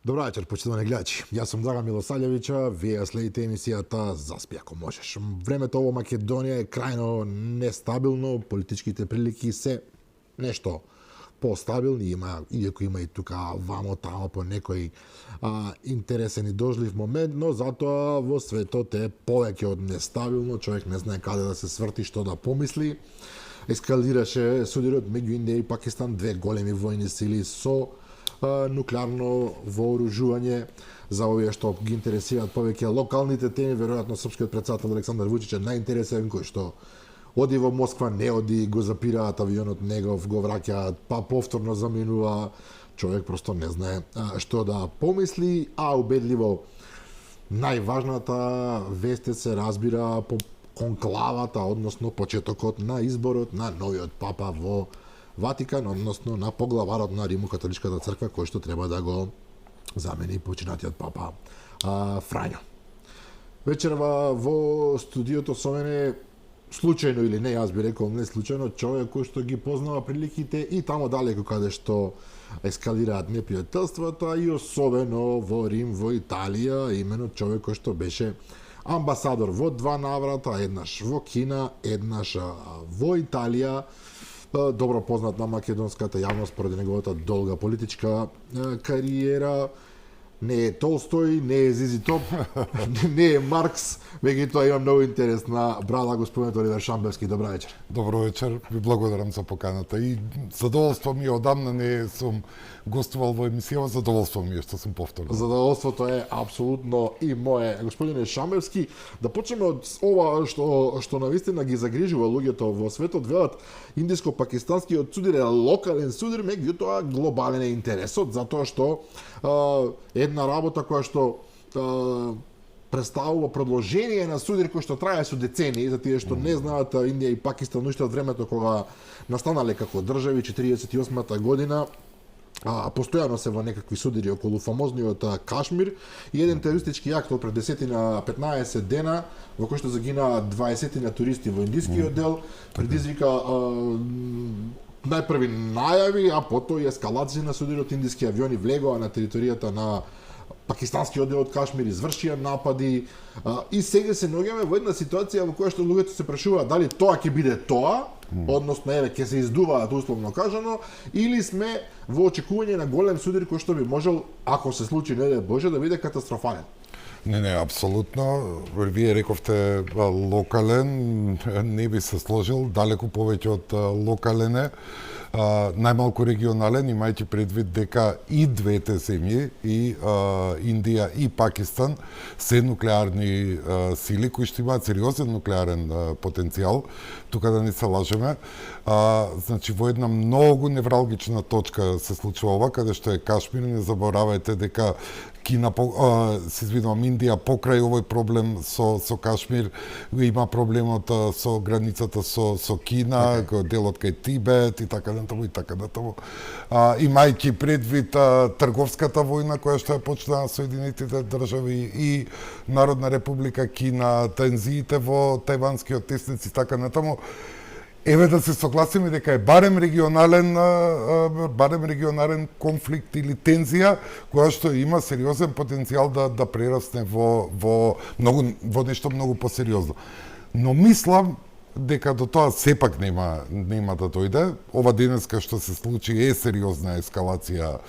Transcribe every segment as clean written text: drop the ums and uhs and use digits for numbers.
Добра вечер, почитувани гледачи. Јас сум Драган Милосављевича, вие следите емисијата Заспи ако можеш. Времето во Македонија е крајно нестабилно, политичките прилики се нешто постабилни, иако има и тука вамо тамо по некој интересен и дожлив момент, но затоа во светот е повеќе од нестабилно, човек не знае каде да се сврти, што да помисли. Ескалираше судирот меѓу Индија и Пакистан, две големи војни сили со нуклеарно вооружување. За овие што ги интересираат повеќе локалните теми, веројатно српскиот претседател Александар Вучич е најинтересен, кој што оди во Москва, не оди, го запираат авионот негов, го враќаат, па повторно заминува. Човек просто не знае што да помисли, а убедливо најважната вест се разбира по конклавата, односно почетокот на изборот на новиот папа во Ватикан, односно на поглаварот на Римокатоличката црква, кој што треба да го замени починатиот папа Фрањо. Вечерва во студиото со мене, случајно или не, јас би рекол не случајно, човек кој што ги познава приликите и тамо далеко каде што ескалираат непријателствата и особено во Рим, во Италија, имено човек кој што беше амбасадор во два наврата, еднаш во Кина, еднаш во Италија, добро познат на македонската јавност поради неговата долга политичка кариера. Не е Толстој, не е Зизи Топ, не е Маркс, меѓутоа има многу интересна брада господинот Оливер Шамбевски. Добра вечер. Добро вечер, ви благодарам за поканата и задоволство ми е, одамна не сум гостувал во емисија, задоволство ми е што сум повторно. Задоволството е апсолутно и мое. Господине Шамбевски, да почнеме од ова што навистина ги загрижува луѓето во светот. Велат, индиско-пакистанскиот судир е локален судир, меѓутоа глобален е интересот, затоа што една работа која што представува продолжение на судир кој што трае со децении, за тие што не знаат, Индија и Пакистан уште од времето кога настанале како држави 48-та година, постојано се во некакви судири околу фамозниот Кашмир и еден терористички акт од пред 10-15 дена во кој што загинаа 20 туристи во индискиот дел, предизвика најпрви најави, а потоа и ескалација на судирот. Индиски авиони влегоа на територијата на пакистанскиот дел од Кашмир, извршија напади и сега се наоѓаме во една ситуација во која што луѓето се прашуваат дали тоа ќе биде тоа, односно еве ќе се издуваат условно кажано, или сме во очекување на голем судир кој што би можел, ако се случи не дај Боже, да биде катастрофален. Не, апсолутно. Вие рековте локален, не би се сложил, далеку повеќе од локален е. Најмалку регионален, имајќи предвид дека и двете земји, и Индија и Пакистан, се нуклеарни сили кои што имаат сериозен нуклеарен потенцијал, тука да не се лажеме. Значи, во една многу невралгична точка се случува ова, каде што е Кашмир, не заборавајте дека Кина, се извинувам, Индија покрај овој проблем со Кашмир има проблемот со границата со Кина, делот кај Тибет и така натаму и така натаму. Имајќи предвид трговската војна која што ја почна на Соединетите држави и Народна република Кина, тензиите во тајванскиот тесници и така натаму. Еве да се согласиме дека е барем регионален конфликт или тензија која што има сериозен потенцијал да прерасне во нешто многу посериозно. Но мислам дека до тоа сепак нема да дојде. Ова денеска што се случи е сериозна ескалација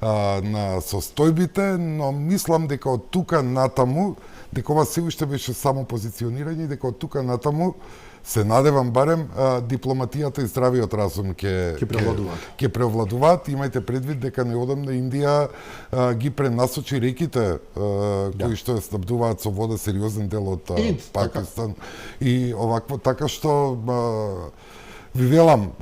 на состојбите, но мислам дека од тука натаму, дека ова се уште беше само позиционирање, дека од тука натаму се надевам барем дипломатијата и здравиот разум ќе превладуваат. Имајте предвид дека неодамна Индија ги пренасочи реките кои што ја снабдуваат со вода сериозен дел од Пакистан и овакво, така што ви велам,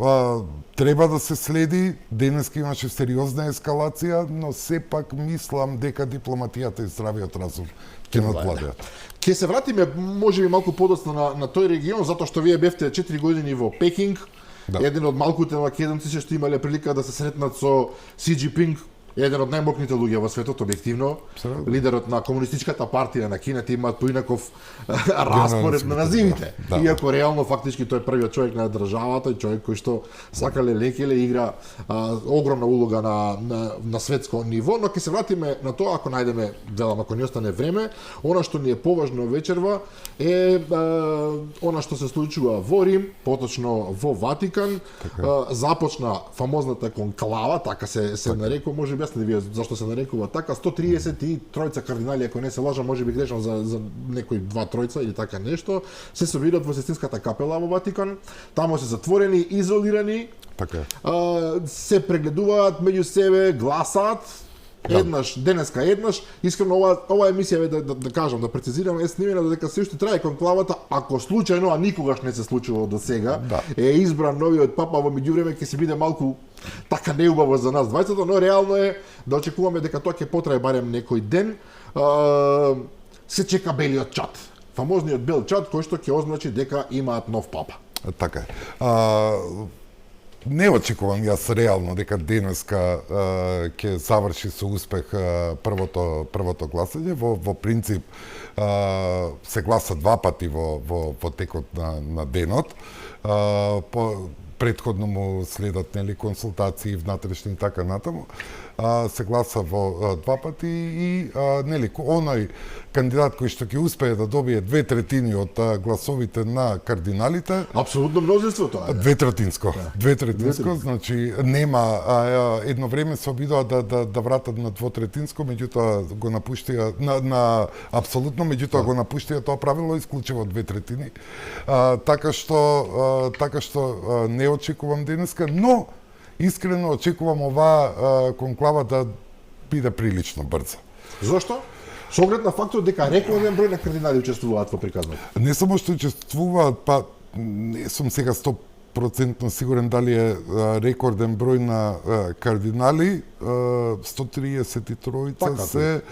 треба да се следи. Денеска имаше сериозна ескалација, но сепак мислам дека дипломатијата и здравиот разум ќе надвладеат. Ќе се вратиме можеби малку подоцна на тој регион, затоа што вие бевте 4 години во Пекинг, еден од малкуте македонци што имале прилика да се сретнат со Си Џинпинг, еден од најмокните луѓе во светот, објективно, лидерот на комунистичката партија на Кината, имаат поинаков распоред на називите. Да. Иако реално фактички тој е првиот човек на државата и човек кој што сакале лекеле игра огромна улога на светско ниво, но ќе се вратиме на тоа ако најдеме, велам, ако ни остане време. Она што ни е поважно вечерва е она што се случува во Рим, поточно во Ватикан. Започна фамозната конклава, така се нарекува, може би јас не вие зашто се нарекува така, 133 кардинали, ако не се лажам, може би грешам за некои 2-3 или така нешто, се собираат во Сестинската капела во Ватикан. Таму се затворени, изолирани, така. Се прегледуваат меѓу себе, гласаат, денеска еднаш, искрено ова емисија да кажам, да прецизирам, е снимена додека се уште трае конклавата, ако случајно, а никогаш не се случило до сега, е избран новиот папа, во меѓувреме ќе се биде малку така неубаво за нас двајцата, но реално е да очекуваме дека тоа ќе потрае барем некој ден. Се чека белиот чад, фамозниот бел чад кој што ќе означи дека имаат нов папа. Така е. Не очекувам јас реално дека денеска ќе заврши со успех првото гласање. Во принцип се гласа два пати во текот на денот. Претходно му следат консултации внатрешни и така натаму. Се гласа во два пати и оној кандидат кој што ќе успее да добие 2/3 од гласовите на кардиналите. Апсолутно мнозинство тоа е. 2/3, значи нема едно време се обидоа да вратат на 2/3, меѓутоа го напуштија на апсолутно, меѓутоа го напуштија тоа правило исклучиво 2/3. Така што не очекувам денеска, но искрено очекувам оваа конклава да биде прилично брза. Зошто? Со оглед на фактот дека рекорден број на кардинали учествуваат во приказната. Не само што учествуваат, па не сум сега 100% сигурен дали е рекорден број на кардинали, 133 така, се,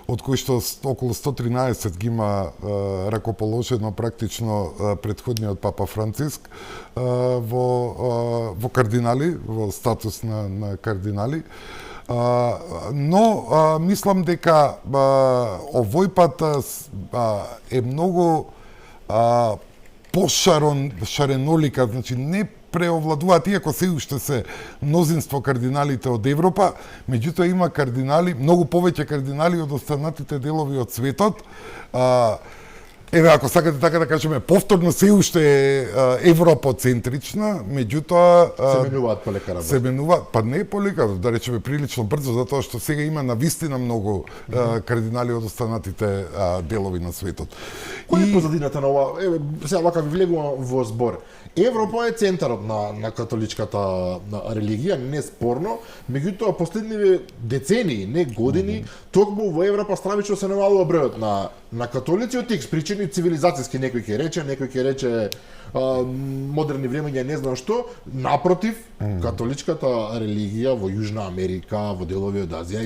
од кои што околу 113 ги има ракоположено практично претходниот папа Франциск во кардинали, во статус на кардинали. Но мислам дека овој пат е многу пошаренолика, значи не преовладуваат, иако се уште се мнозинство кардиналите од Европа, меѓутоа има кардинали, многу повеќе кардинали од останатите делови од светот. Еве, ако сакате така да кажеме, повторно се уште е европоцентрична, меѓутоа се менуваат полека работа. Се менуваат, па не полека, да речеме прилично брзо, затоа што сега има навистина многу кардинали од останатите делови на светот. Кој е позадината на ова? Еве, сега вака ви влегувам во збор. Европа е центарот на католичката религија, неспорно, меѓутоа последниве децении, не години, токму во Европа стравично се намалува бројот на католици од тих причини цивилизацијски, некој ќе рече модерни времења, не знам што. Напротив, католичката религија во Јужна Америка, во делови од Азија,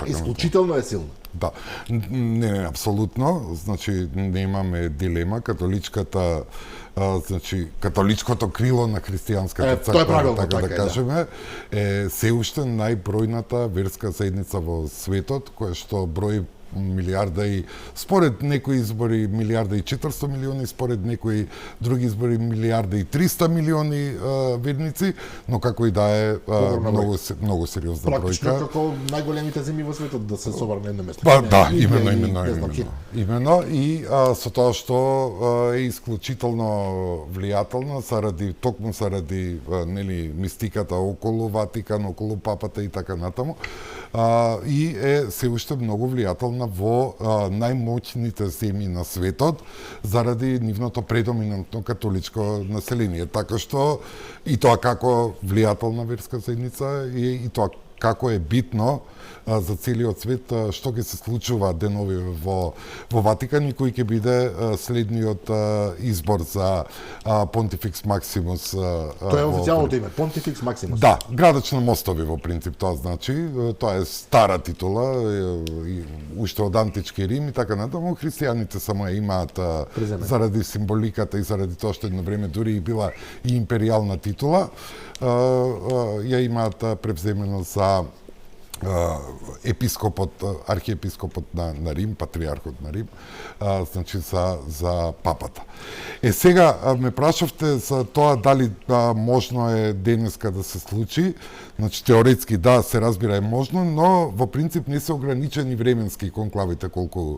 исклучително е силна. Да, не, апсолутно, значи немаме дилема, католичкото крило на христијанската црква, така да кажеме, е се уште најбројната верска заедница во светот, која што брои милиарда и според некои избори милиарда и 400 милиони, според некои други избори милиарда и 300 милиони верници, но како и да е многу сериозна бројка. Практично како најголемите земји во светот да се собрат на едно место. Па да, именно и со тоа што е исклучително влијателно токму заради мистиката околу Ватикан, околу папата и така натаму. И е се уште многу влијателна во најмоćните земји на светот заради нивното предоминантно католичко население. Така што и тоа како влијателна верска заедница и тоа како е битно за целиот свет што ќе се случува денови во Ватикан и кој ќе биде следниот избор за Понтификс Максимус. Тоа е официјалното име, Понтификс Максимус. Да, градоч на мостови во принцип, тоа значи, тоа е стара титула, уште од антички Рим и така натаму. Христијаните само ја имаат заради символиката и заради тоа што едно време дури и била и империјална титула, ја имаат превземено за епископот, архиепископот на Рим, патриархот на Рим, значи за папата. Сега ме прашавте за тоа дали можно е денеска да се случи. Значи теоретски да, се разбира е можно, но во принцип не се ограничени временски конклавите колку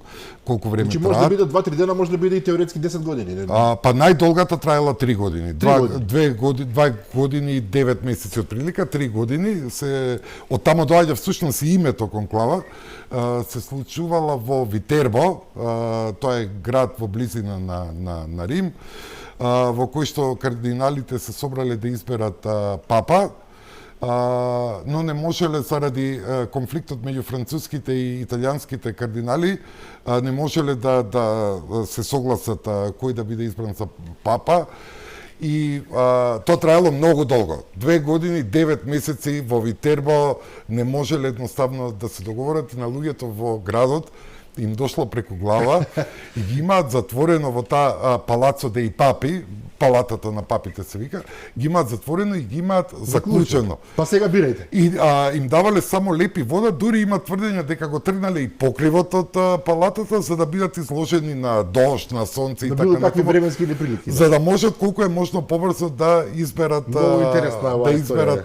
време Значи траат. може да биде 2-3 дена, може да биде и теоретски 10 години, не? Па најдолгата траела 3 години. 2 години и 9 месеци од прилика, 3 години се од тамо доаѓа всушност и името конклава. Се случувала во Витербо, тоа е град во близина на Рим, во кој што кардиналите се собрале да изберат папа, но не можеле заради конфликтот меѓу француските и италијанските кардинали, не можеле да се согласат кој да биде избран за папа. И тоа траело многу долго. 2 години, 9 месеци во Витербо не можеле едноставно да се договорат и на луѓето во градот им дошло преку глава и ги имаат затворено во таа палацо де и папи, палатата на папите се вика, ги имаат затворено и ги имаат заклучено. Па сега бирајте. И им давале само лепи вода, дури има тврдења дека го тргнале и покривот од палатата за да бидат изложени на дожд, на сонце и така натаму. Да било какви натаму, временски неприлики. за да можат колку е можно побрзо да изберат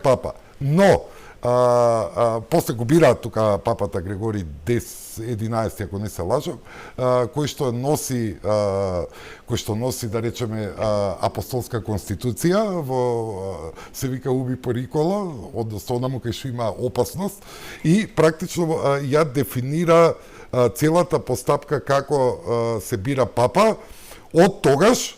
папа. Но после го бираат тука папата Григори 11, ако не се лажам, кој што носи да речеме апостолска конституција, се вика уби порикола, односно онаму кај што има опасност и практично ја дефинира целата постапка како се бира папа од тогаш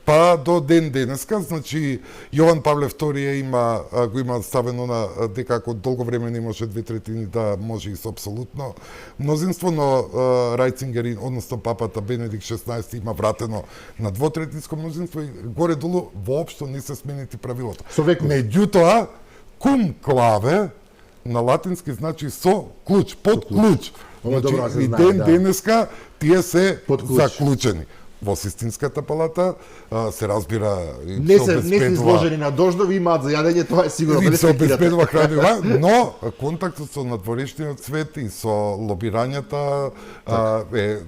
па до ден денеска. Значи Јован Павле II го има ставено на дека ако долго време не може 2/3 да може и со апсолутно мнозинство, но Рајцингер, односно папата Бенедикт XVI има вратено на 2/3 мнозинство и горе-долу воопшто не се сменити правилото. Меѓутоа, кум клаве на латински значи со клуч, под клуч. Значи, и ден денеска тие се заклучени. Во Систинската палата се разбира не се изложени на дождови, имаат за јадење, тоа е сигурно. И се обезбедува хранива, но контактот со надворешниот свет и со лобирањата е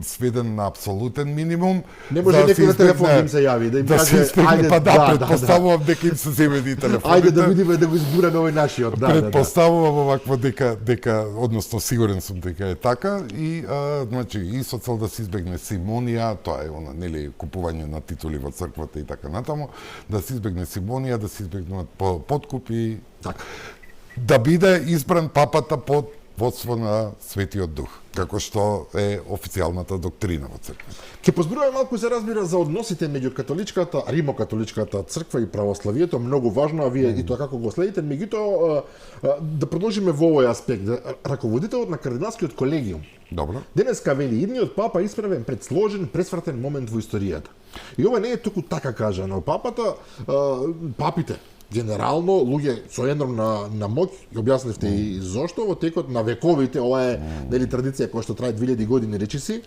сведен на апсолутен минимум. Не може некој на телефон да им се јави, да им каже, ајде, предпоставувам дека им се земени телефоните. Ајде да видиме да го избура новој нашиот. Предпоставувам оваква дека, односно сигурен сум дека е така и значи и со цел да се избегне симонија, тоа е она нели купување на титули во црквата и така натаму, да се избегне симонија, да се избегнат подкупи, така. Да биде избран папата под водство на Светиот Дух, како што е официјалната доктрина во црквата. Ке позборуваме малку се разбира за односите меѓу католичката, римокатоличката црква и православието, многу важно, а вие и тоа како го следите, меѓутоа да продолжиме во овој аспект. Раководителот на кардиналскиот колегиум. Добро. Денеска вели идниот папа исправен пред сложен, пресвратен момент во историјата. И ова не е туку така кажано. Папите генерално луѓе со енормна моќ, ја објаснивте и зошто во текот на вековите, ова е нели традиција која што трае 2000 години речиси,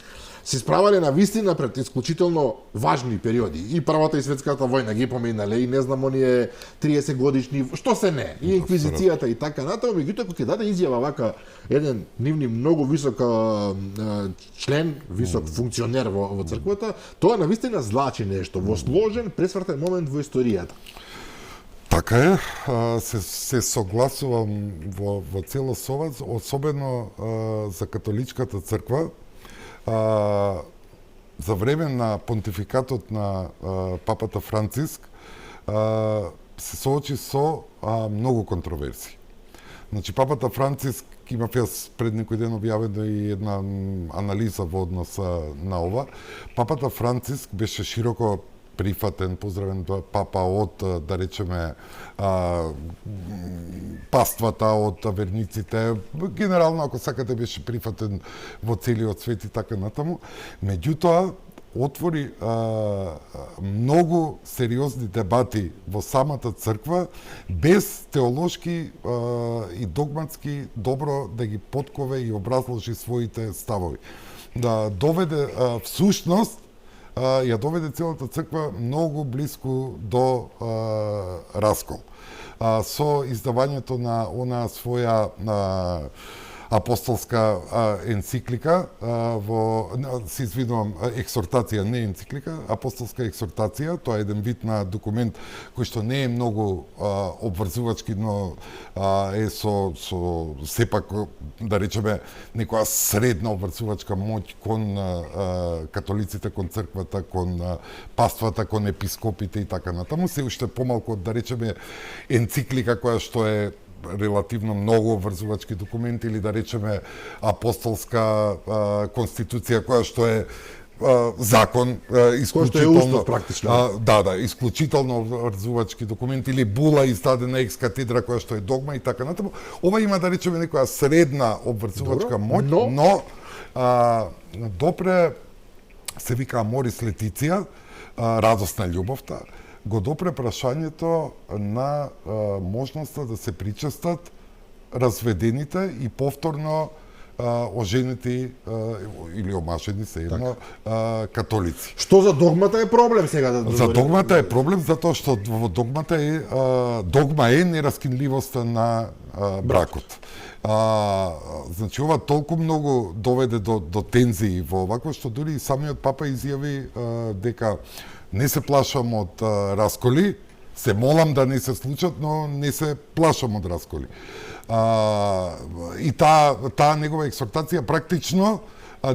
се справале на вистина пред исклучително важни периоди. И Првата и Светската војна ги поминале, и не знам оние 30 годишни, што се не, и инквизицијата и така натаму, меѓутоа кога ќе даде изјава вака еден нивни многу висок член, висок функционер во црквата, тоа на вистина значи нешто во сложен, пресвратен момент во историјата. Така е, се согласувам во целост ова, особено за католичката црква. За време на понтификатот на папата Франциск се соочи со многу контроверзии. Значи, папата Франциск, имав јас пред некој ден објавено и една анализа во однос на ова. Папата Франциск беше широко прифатен, поздравен папа од, да речеме, паствата, од верниците. Генерално, ако сакате, беше прифатен во целиот свет и така натаму. Меѓутоа, отвори многу сериозни дебати во самата црква, без теолошки и догматски добро да ги поткове и образложи своите ставови. Да доведе всушност ја доведе целата црква многу близко до раскол. со издавањето на она своја апостолска енциклика се извинувам, екзортација, не енциклика, апостолска екзортација, тоа е еден вид на документ кој што не е многу обврзувачки, но е со сепак, да речеме, некоја средна обврзувачка моќ кон католиците, кон црквата, кон паствата, кон епископите и така натаму, се уште помалку, да речеме, енциклика која што е релативно многу обврзувачки документи, или да речеме апостолска конституција која што е закон, исклучително устав практично. исклучително обврзувачки документи, или була издадена екс катедра која што е догма и така натаму. Ова има, да речеме, некоја средна обврзувачка моќ, но допре се вика Аморис Летиција, радост на љубовта, го допре прашањето на можноста да се причестат разведените и повторно оженети или омашени се едно католици. Што за догмата е проблем сега? За догмата е проблем затоа што во догмата е догма е нераскинливоста на бракот. Значи ова толку многу доведе до тензии во овакво што дури и самиот папа изјави дека не се плашам од расколи, се молам да не се случат, но не се плашам од расколи. И таа негова екзортација практично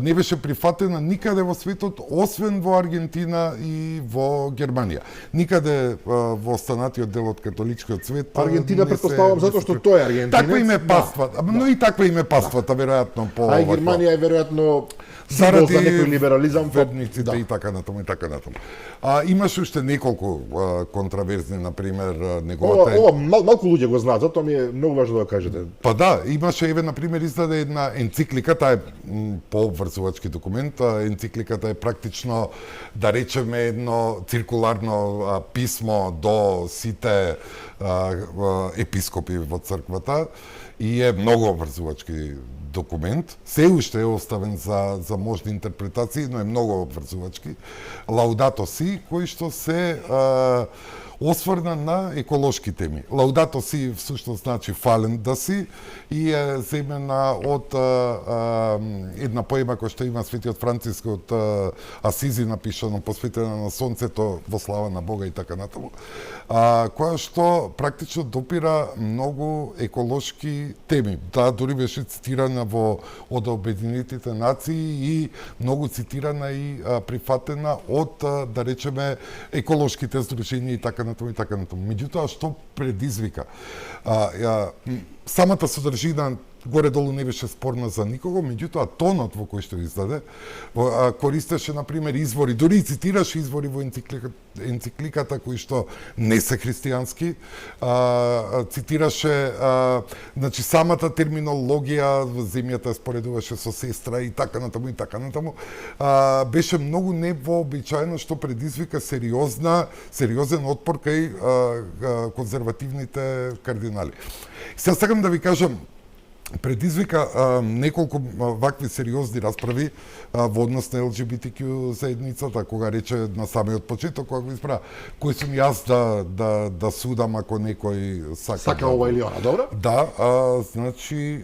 не беше прифатена никаде во светот, освен во Аргентина и во Германија. Никаде во останатиот дел од католичкиот свет. Аргентина претпоставувам затоа што тој е аргентинец. Таква им е паствата, но и таква им е паствата веројатно по. А и Германија е веројатно заради за некој либерализам, верниците и така натаму и така натаму. Имаше уште неколку контраверзни, на пример, неговата. Ова малку луѓе го знаат, затоа ми е многу важно да кажете. Па да, имаше на пример издаде една енциклика, таа е пообврзувачки документ, енцикликата е практично, да речеме, едно циркуларно писмо до сите епископи во црквата и е многу обврзувачки документ, се уште е оставен за можни интерпретации, но е многу обврзувачки. Лаудато си, кој што се осврна на еколошки теми. Лаудато си всушност значи фален да си и е земена од една поема која што има светиот Франциск од Асизи напишано, посветена на сонцето во слава на Бога и така натаму, која што практично допира многу еколошки теми. Таа дури беше цитирана од Обединетите нации и многу цитирана и прифатена од, да речеме, еколошките здруженија и така натаму и така натаму. Меѓутоа, што предизвика? Самата содржина горе-долу не беше спорна за никого, меѓутоа тонот во кој што издаде, користеше, например, извори, дури цитираше извори во енцикликата кои што не се христијански, цитираше, значи, самата терминологија, земјата споредуваше со сестра и така натаму и така натаму, беше многу невообичаено што предизвика сериозен отпор кај конзервативните кардинали. Сега сакам да ви кажам, предизвика неколку вакви сериозни расправи во однос на ЛГБТQ заедницата, кога рече на самиот почеток, кога го испра, кој сум јас да судам ако некој сака ова или она, добро? Да, значи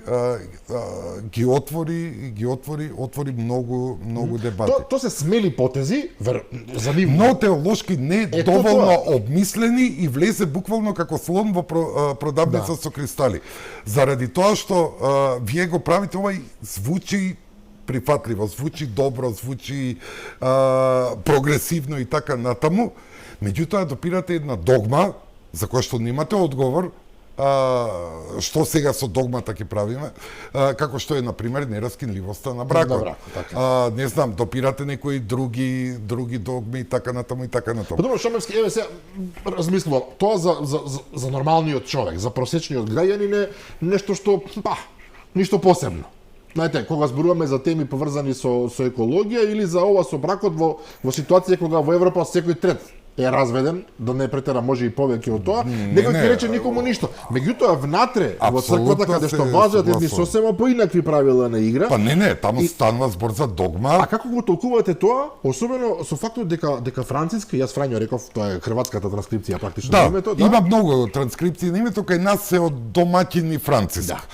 ги отвори многу дебати. То се смели потези, за нив. Но теолошки не доволно обмислени и влезе буквално како слон во продавница со кристали. Заради тоа што вие го правите, ова звучи прифатливо, звучи добро, звучи прогресивно и така натаму, меѓутоа допирате една догма за која што немате одговор, што сега со догмата ќе правиме, како што е, например, нераскинливоста на бракот. Не знам, допирате некои други догми и така натаму и така натаму. Подобро, Шомевски, еве се размислувам, тоа за нормалниот човек, за просечниот граѓанин е нешто што, ништо посебно. Знаете, кога зборуваме за теми поврзани со екологија или за ова со бракот во ситуација кога во Европа секој трет е разведен, да не претера, може и повеќе од тоа, некој ќе рече никому ништо. Меѓутоа внатре во црквата каде што важат едни сосема поинакви правила на игра. Па не, таму станува збор за догма. А како го толкувате тоа, особено со фактот дека Франциска, јас Фрањо реков, тоа е хрватската транскрипција практично на името, да. Има многу транскрипции на името, кај нас се од домаќини Франциск. Да.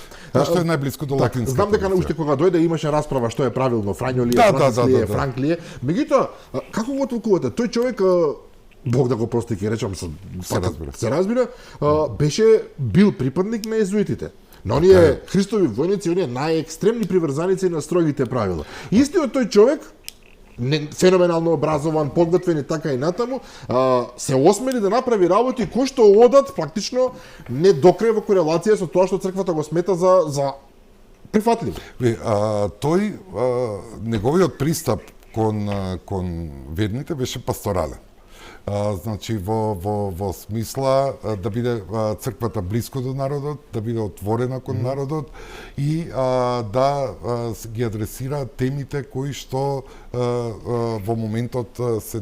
Што е најблиску до латинската. Знам дека уште кога дојде имаше расправа што е правилно, Фрањо ли е, Франциск ли е, Франк ли е. Меѓутоа, како го толкувате? Тој човек, Бог да го прости, ќе речам, се разбира, беше бил припадник на езуитите. На оние Христови војници, оние најекстремни приврзаници на строгите правила. Истиот тој човек, феноменално образован, подготвен и така и натаму, се осмели да направи работи кои што одат практично не до крај во корелација со тоа што црквата го смета за прифатливо. Тој неговиот пристап кон верните беше пасторален. Значи во смисла да биде црквата блиско до народот, да биде отворена кон народот и да ги адресира темите кои што во моментот се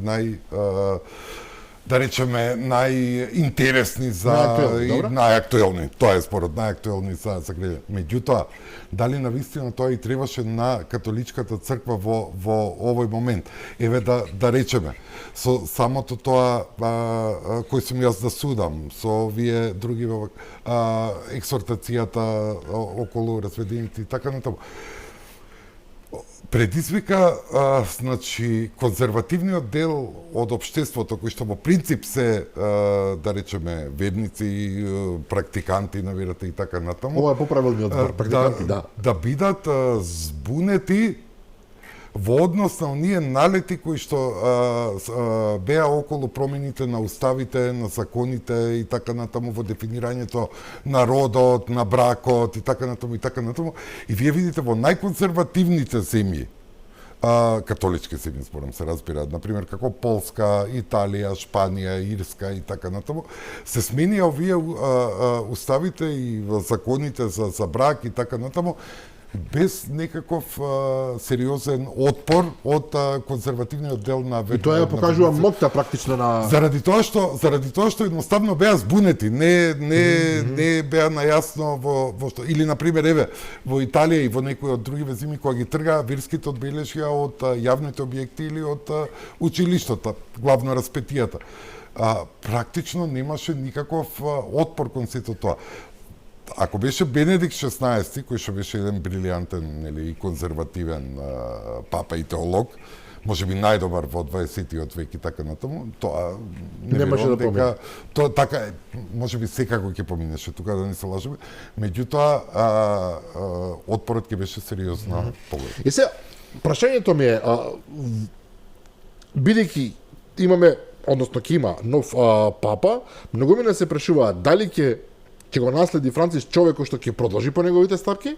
да речеме најинтересни најактуелни. Тоа е според најактуелни за гледање. Меѓутоа, дали навистина тоа и требаше на католичката црква во овој момент? Еве да речеме, со самото тоа кој сум јас да судам, со овие други ексортацијата околу разведените и така натаму. Предизвика значи конзервативниот дел од општеството кои што во принцип се да речеме верници, практиканти на верата и така натаму. Ова е поправилниот збор, практиканти, да бидат збунети во однос на оние налети кои што беа околу промените на уставите, на законите и така натаму во дефинирањето на родот, на бракот и така натаму и така натаму. И вие видите во најконзервативните земји, католички земји зборам се разбира, например како Полска, Италија, Шпанија, Ирска и така натаму, се сменија овие уставите и законите за брак и така натаму, без некаков сериозен отпор од конзервативниот дел на верата. И тоа ја покажува моќта практично на заради тоа што едноставно беа збунети, не беа најасно во што или на пример еве во Италија и во некои од други земји кога ги тргаа верските одбележја од јавните објекти или од училиштата, главно распетијата. Практично немаше никаков отпор кон сето тоа. Ако беше Бенедикт 16, кој што беше еден брилијантен и конзервативен папа и теолог, можеби најдобар во 20-тиот век и така натаму, тоа не може да помине. Тоа така можеби секако ќе поминеше, тука да не се лажеме. Меѓутоа отпорот ќе беше сериозно поголем. И сега прашањето ми е, бидејќи имаме, односно ќе има нов папа, многумина се прашуваат дали ќе го наследи Франциск човек кој што ќе продолжи по неговите стапки,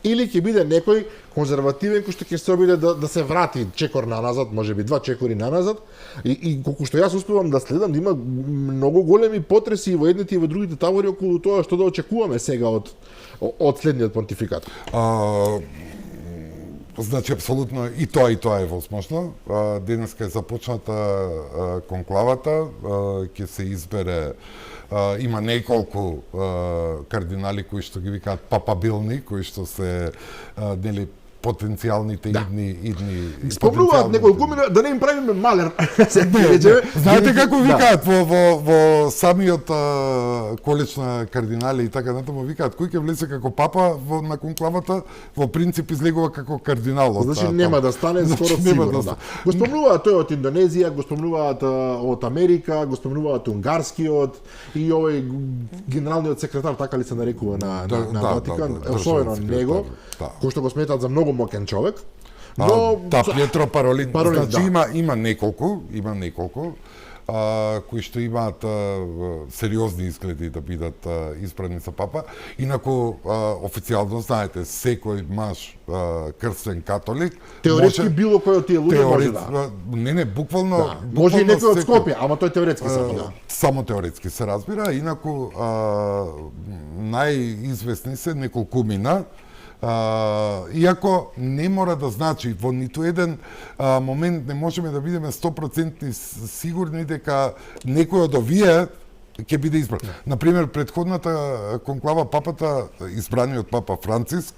или ќе биде некој конзервативен кој што ќе се обиде да се врати чекор наназад, можеби 2 чекори наназад, и колку што јас успевам да следам, да има многу големи потреси и во едните и во другите табори околу тоа што да очекуваме сега од следниот понтификат. Значи, апсолутно и тоа е возможно. Денеска е започната конклавата, ќе се избере има неколку кардинали кои што ги викаат папабилни, кои што се нели потенцијалните идни спомнуваат неколку мина да не им правиме малер. Знаете како викаат во самиот колеж на кардинали и така натаму викаат кој ќе влезе како папа на конклавата, во принцип излегува како кардинал. Значи нема да стане скоро сигурно. Го спомнуваат тој од Индонезија, го спомнуваат од Америка, го спомнуваат унгарскиот и овој генералниот секретар, така ли се нарекува на Ватикан, особено него, кој што го сметаат за многу мокен човек. Но Пиетро Паролин, значи има неколку кои што имаат сериозни изгледи да бидат избрани за папа. Инаку официјално знаете, секој маж крстен католик теоретски било кој од тие луѓе може да. Не, буквално може и некој од Скопје, ама тој теоретски само само теоретски се разбира, инаку најизвестни се неколкумина Иако не мора да значи, во ниту еден момент не можеме да бидеме 100% сигурни дека некој од овие ќе биде избран. Например, предходната конклава папата, избраниот папа Франциск,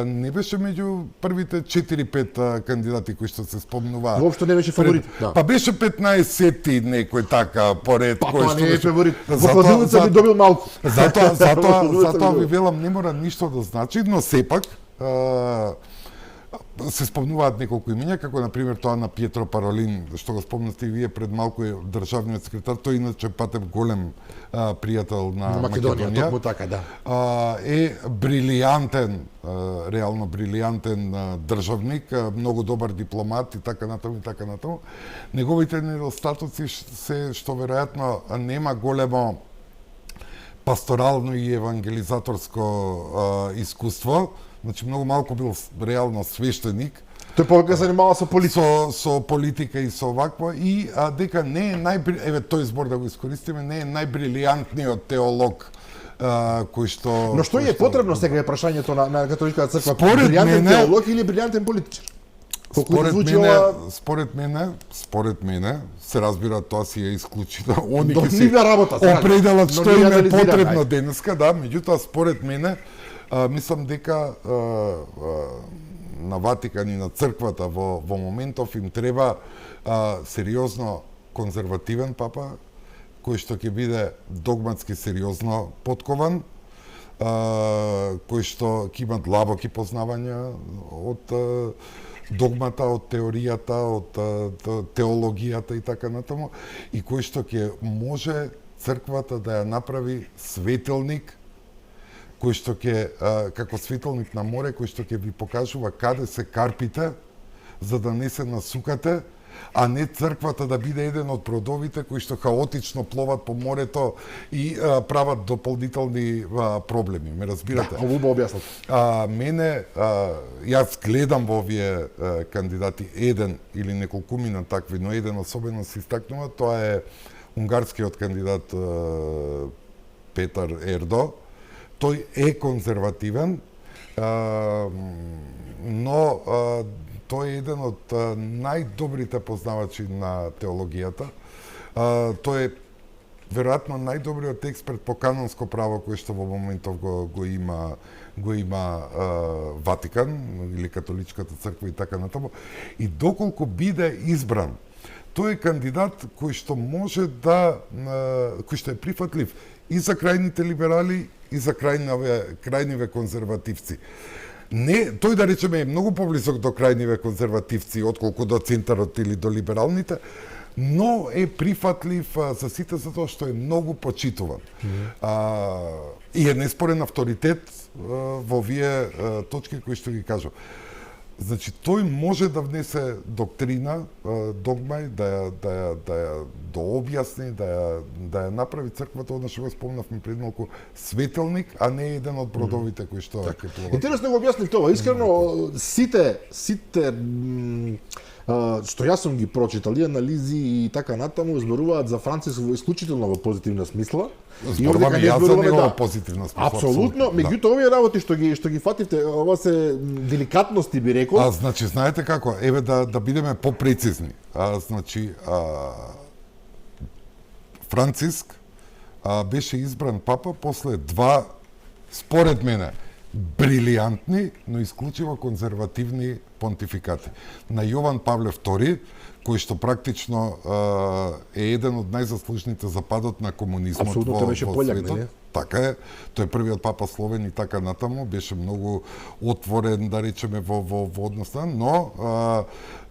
не беше меѓу првите 4-5 кандидати кои што се спомнуваа. Воопшто не беше фаворит. Да. Па беше 15-ти некој така поред кој што не е беше фаворит. Во кладилница би добил малку. Затоа ви велам не мора ништо да значи, но сепак се спомнуваат неколку имиња, како на пример тоа на Пиетро Паролин, што го спомнавте и вие пред малку, е државниот секретар, тој иначе патем голем пријател на Македонија. Токму така, да. Е брилијантен, реално брилијантен државник, многу добар дипломат и така натаму и така натаму. Неговите недостатоци се што веројатно нема големо пасторално и евангелизаторско искуство. Значи многу малку бил реално свештеник. Тој повеќе занимава со политика. Со политика и со оваква и дека не е еве тој збор да го искористиме, не е најбрилијантниот теолог кој што. Но што е потребно сега е прашањето на католичката црква? Брилијантен теолог или брилијантен политичар? Според мене, се разбира, тоа си е исклучително. Они ќе си определат што им е потребно денеска, да, меѓутоа според мене мислам дека на Ватикан и на црквата во моментов им треба сериозно конзервативен папа, кој што ќе биде догматски сериозно подкован, кој што ќе има длабоки познавања од догмата, од теоријата, од теологијата и така натаму, и кој што ќе може црквата да ја направи светилник, кој што ќе, како светилник на море, кој што ќе ви покажува каде се карпите, за да не се насукате, а не црквата да биде еден од бродовите кои што хаотично пловат по морето и прават дополнителни проблеми. Ме разбирате? Да, убаво објаснат. Мене, јас гледам во овие кандидати еден или неколкумина такви, но еден особено се истакнува, тоа е унгарскиот кандидат Петар Ердо. Тој е конзервативен, но тој е еден од најдобрите познавачи на теологијата. Тој е веројатно најдобриот експерт по канонско право кој што во моментов го има Ватикан или католичката црква и така натаму. И доколку биде избран, тој е кандидат кој што може да кој што е прифатлив и за крајните либерали и за крајниве конзервативци. Не, тој да речеме е многу поблизок до крајниве конзервативци отколку до центарот или до либералните, но е прифатлив за сите затоа што е многу почитуван. И е неспорен авторитет во овие точки кои што ги кажав. Значи, тој може да внесе доктрина, догма, да ја дообјасни, да ја направи црквата, одно што го спомнавме пред малку, светилник, а не еден од бродовите кои што ќе пловат. Интересно го објасни тоа. Искрено, сите што јас сум ги прочитал, и анализи и така натаму, зборуваат за Франциск во исклучително во позитивна смисла. Зборуваме и јас за него во позитивна смисла. Апсолутно, меѓутоа овие работи што ги фативте, ова се деликатности би рекол. Значи, знаете како, еве да бидеме попрецизни. Значи, Франциск беше избран папа после два, според мене, брилијантни, но исклучиво конзервативни понтификати. На Јован Павле II, кој што практично е еден од најзаслужните за падот на комунизмот во светот. Така е, тој е првиот папа Словен и така натаму, беше многу отворен, да речеме, во однос на, но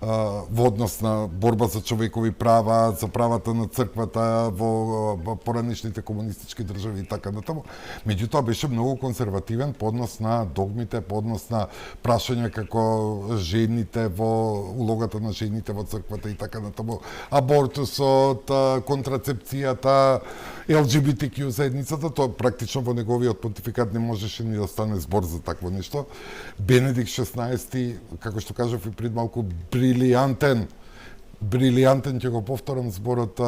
во однос на борба за човекови права, за правата на црквата во поранешните комунистички држави и така натаму. Меѓутоа беше многу конзервативен по однос на догмите, по однос на прашања како жените улогата на жените во црквата и така натаму, абортусот, контрацепцијата, ЛГБТQ заедницата, тоа практично во неговиот понтификат не можеше ни да стане збор за такво нешто. Бенедикт XVI, како што кажав и пред малку, брилијантен брилијантен, ќе го повторам зборот,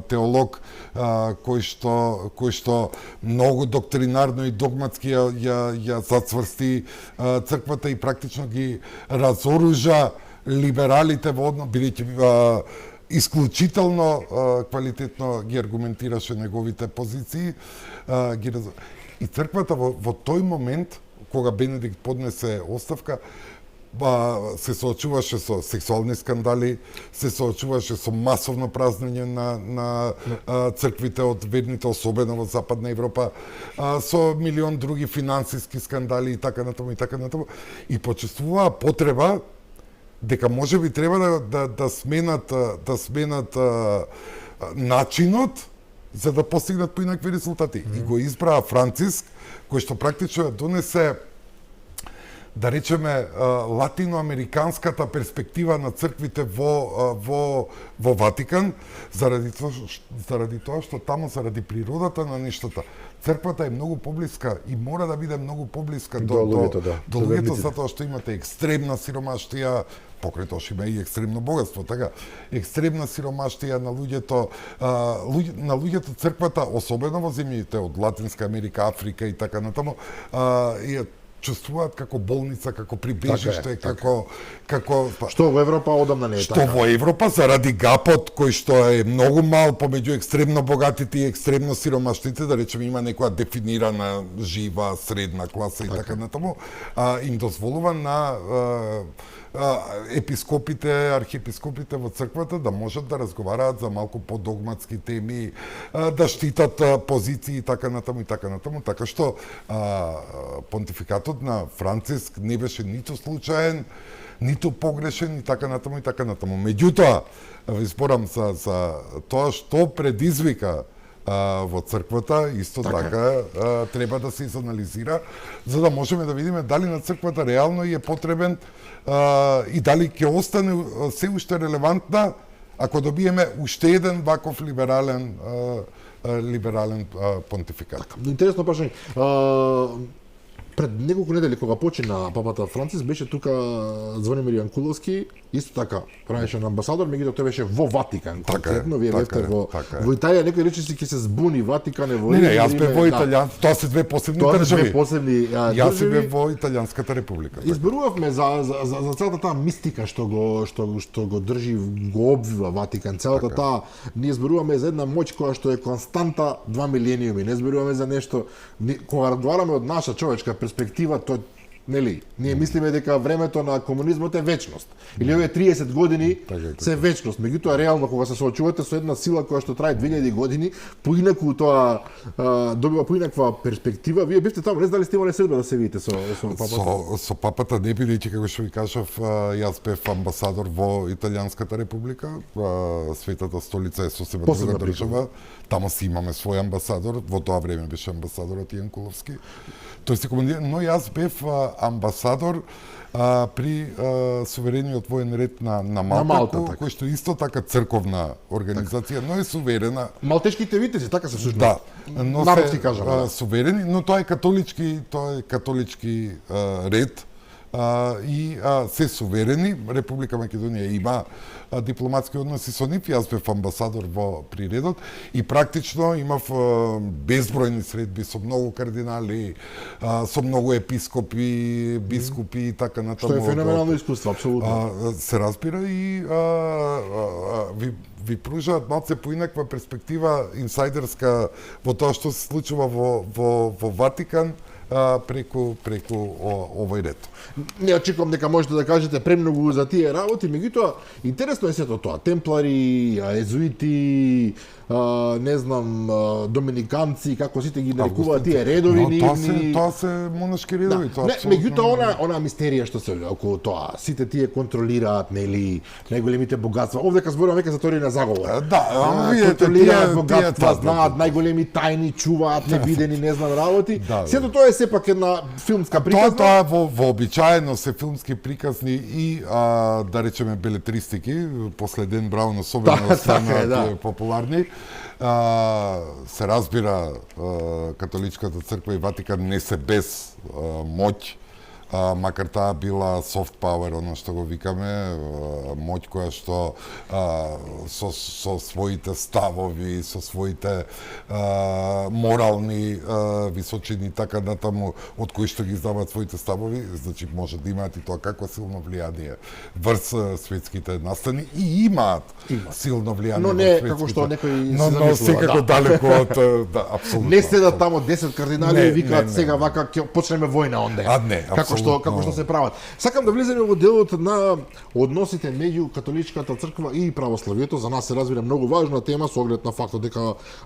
теолог кој што многу доктринарно и догматски ја зацврсти црквата и практично ги разоружа либералите во одно, бидејќи исклучително квалитетно ги аргументираше неговите позиции. И црквата во тој момент, кога Бенедикт поднесе оставка, се соочуваше со сексуални скандали, се соочуваше со масовно празнење на црквите од верните, особено во Западна Европа, со милион други финансиски скандали и така натаму и така натаму. И почувствуваа потреба дека можеби треба да сменат начинот за да постигнат поинакви резултати. И го избраа Франциск, кој што практично донесе, да речеме, латиноамериканската перспектива на црквите во Ватикан, заради тоа што таму, заради природата на нештата, црквата е многу поблиска и мора да биде многу поблиска до луѓето, затоа што имате екстремна сиромаштија, покрај тоа што има и екстремно богатство, така, екстремна сиромаштија на луѓето, црквата, особено во земјите од Латинска Америка, Африка и така натаму, чувствуваат како болница, како прибежиште, како што во Европа одамна не е така. Што во Европа заради гапот кој што е многу мал помеѓу екстремно богатите и екстремно сиромаштите, да речеме има некоја дефинирана жива средна класа и така натаму, им дозволува на епископите, архиепископите во црквата да можат да разговараат за малку подогматски теми, да штитат позиции и така натаму, така што понтификатот на Франциск не беше ниту случаен, ниту погрешен и така натаму. Меѓутоа, ви зборам за тоа што предизвика во црквата, исто така треба да се изанализира, за да можеме да видиме дали на црквата реално е потребен и дали ќе остане се уште релевантна ако добиеме уште еден ваков либерален понтификат. Интересно прашање. Пред неколку недели кога почина папата Франциск беше тука Звонимир Јанкуловски, исто така правеше на амбасадор, меѓутоа тој беше во Ватикан конкретно, вие бевте во Италија, некој рече си ќе се збуни Ватикан е во Не, јас бев во Италија, тоа се две посебни држави. Јас бев во Италијанската република. Изборувавме за целата таа мистика што го држи, го обвива Ватикан, целата таа, ние зборуваме за една моќ која што е константа 2 милениуми, не зборуваме за нешто, кога разговараме од наша човечка перспектива, тоа нели, ние мислиме дека времето на комунизмот е вечност. Или овие 30 години се вечност. Меѓутоа реално кога се соочувате со една сила која што трае 2000 години, поинаку тоа добива поинаква перспектива. Вие бевте таму, не знали сте имале средба да се видите со папата? Со папата не бидејќи како што ви кажав, јас бев амбасадор во Италијанската република, светата столица е сосема друга држава. Таму си имаме свој амбасадор, во тоа време беше амбасадорот Јанкуловски. Тој се командира, но јас бев амбасадор при суверениот воен ред на Малта, кој што исто така црковна организација, но е суверена. Малтешките витези, така се всушност. Да, но народски кажаме, суверени, но тоа е католички ред и се суверени. Република Македонија има дипломатски односи со нив, јас бев амбасадор во приредот и практично имав безбројни средби со многу кардинали, со многу епископи, бискупи и така натаму. Што е феноменално искуство, апсолутно. Се разбира и ви пружаат малце поинаква перспектива инсайдерска во тоа што се случува во Ватикан преку овој ред. Не очекувам дека можете да кажете премногу за тие работи, меѓутоа интересно е сето тоа. Темплари, езуити, не знам, доминиканци, како сите ги нарекуваат тие редови нивни. Тоа се монашки редови, тоа. Меѓутоа она мистерија што се околу тоа, сите тие контролираат нели најголемите богатства. Овдека зборуваме веќе за теорија на заговор. Да, контролираат богатства, знаат најголеми тајни, чуваат невидени, не знам работи. Сето тоа е сепак една филмска приказна. Тоа вообичаено се филмски приказни и да речеме белетристики, после Ден Браун особено станаат популарни. Се разбира, католичката црква и Ватикан не се без моќ макар таа била soft power, оно што го викаме, моќ која што со своите ставови, со своите морални височини, така натаму, од кои што ги издаваат своите ставови, значи може да имаат и тоа какво силно влијание врз светските настани и имаат силно влијание. Но не како што некои се но секако далеко од апсолутно. Не седат тамо 10 кардинали и викаат сега вака ќе почнеме војна онде. Не, како што се прават. Сакам да влеземе во делот на односите меѓу католичката црква и православието. За нас се разбира многу важна тема со оглед на фактот дека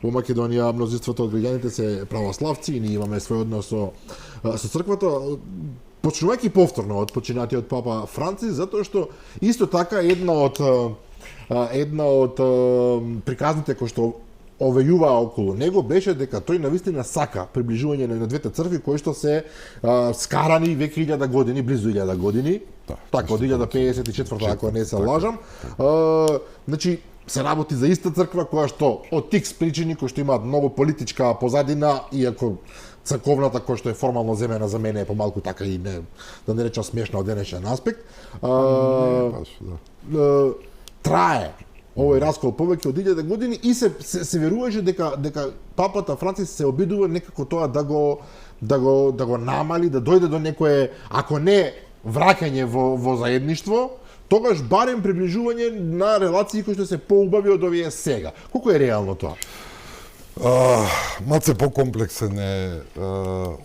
во Македонија мнозинството од граѓаните се православци и ние имаме свој однос со црквата. Почнувајќи повторно од починатиот папа Францис, затоа што исто така една од приказните кои што овејуваа околу него беше дека тој навистина сака приближување на двете цркви кои што се скарани веќе 1000 години, близу 1000 години. Така од 1054 ако не се лажам. Значи се работи за иста црква која што од X причини кои што имаат многу политичка позадина, иако црковната која што е формално земена за мене е помалку така и не, да не речам смешна од денешен аспект. Трае овој раскол повеќе од 1000 години и се веруваше дека папата Францис се обидува некако тоа да го намали, да дојде до некое, ако не враќање во заедништво, тогаш барем приближување на релации кои што се поубави од овие сега. Колку е реално тоа? Малце покомплексен е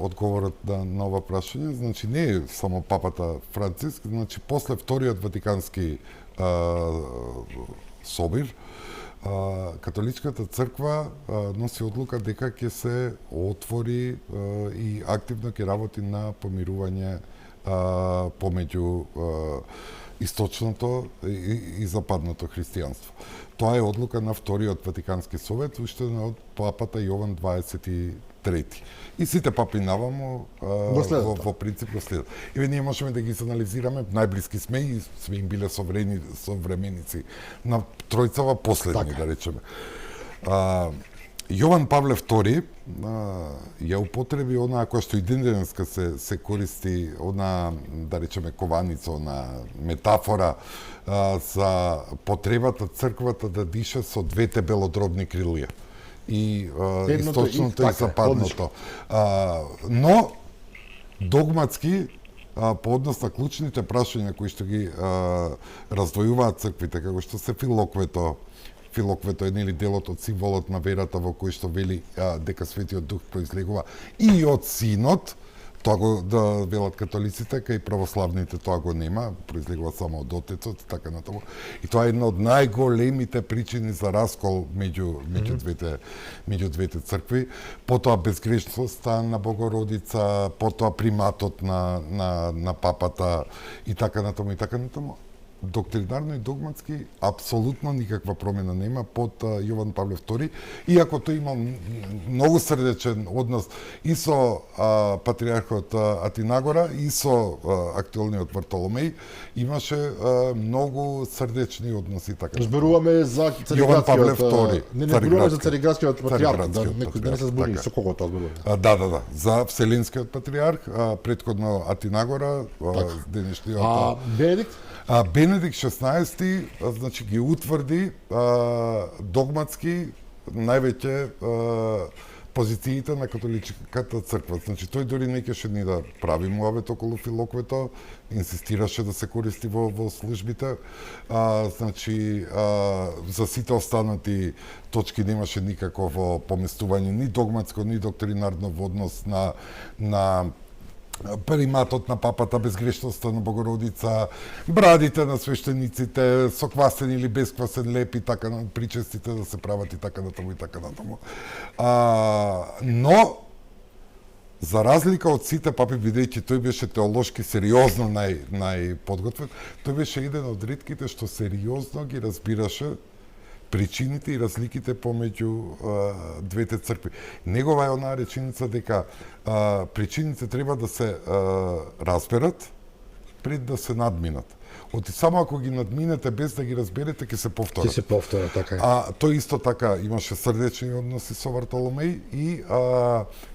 одговорот на ова прашање. Значи не е само папата Франциск, значи после вториот Ватикански собир, католичката црква носи одлука дека ќе се отвори и активно ќе работи на помирување помеѓу источното и западното христијанство. Тоа е одлука на вториот Ватикански совет, уште од папата Јован 23. И сите папи наваму во принцип го следат. Еве ние можеме да ги анализираме, најблиски сме и сме им биле современици на тројцава последни, да речеме. Јован Павле II ја употреби онаа која што и денеска се користи, она, да речеме, кованица, она метафора за потребата црквата да диша со двете белодробни крилја. И источното и западното. Но догматски по однос на клучните прашања кои што ги раздвојуваат црквите, како што се Филоквето е нели делот од символот на верата во кој што вели дека Светиот Дух произлегува и од Синот, тоа го да велат католиците, кај православните тоа го нема, произлегува само од Отецот, така натаму. И тоа е една од најголемите причини за раскол меѓу двете цркви. Потоа безгрешноста на Богородица, потоа приматот на папата и така натаму. Доктринарно и догматски апсолутно никаква промена нема под Јован Павле II, иако тој имал многу срдечен однос и со патриархот Атинагора и со актуелниот Вартоломеј, имаше многу срдечни односи, така. Зборуваме за Јован Павле II. Не зборуваме за Цариградскиот патриарх, да не се збори со кого тоа зборуваме. Да, за Вселенскиот патриарх, претходно Атинагора, денешниот Бенедикт? Бенедикт XVI, значи, ги утврди догматски највеќе позициите на католичката црква. Значи, тој дори не кеше ни да прави муавет околу Филоквето, инсистираше да се користи во службите. Значи, за сите останати точки немаше никакво поместување ни догматско, ни доктринарно во однос на приматот на папата, безгрешноста на Богородица, брадите на свештениците, со квасен или без квасен леп и така, причестите да се прават и така натаму. Но, за разлика од сите папи, бидејќи тој беше теолошки сериозно најподготвен, тој беше еден од ретките што сериозно ги разбираше причините и разликите помеѓу двете цркви. Негова е онаа реченица дека причините треба да се разберат пред да се надминат. Оти само ако ги надминете без да ги разберете, ќе се повторат. Ќе се повтора, така е. Тој исто така имаше срдечни односи со Вартоломеј и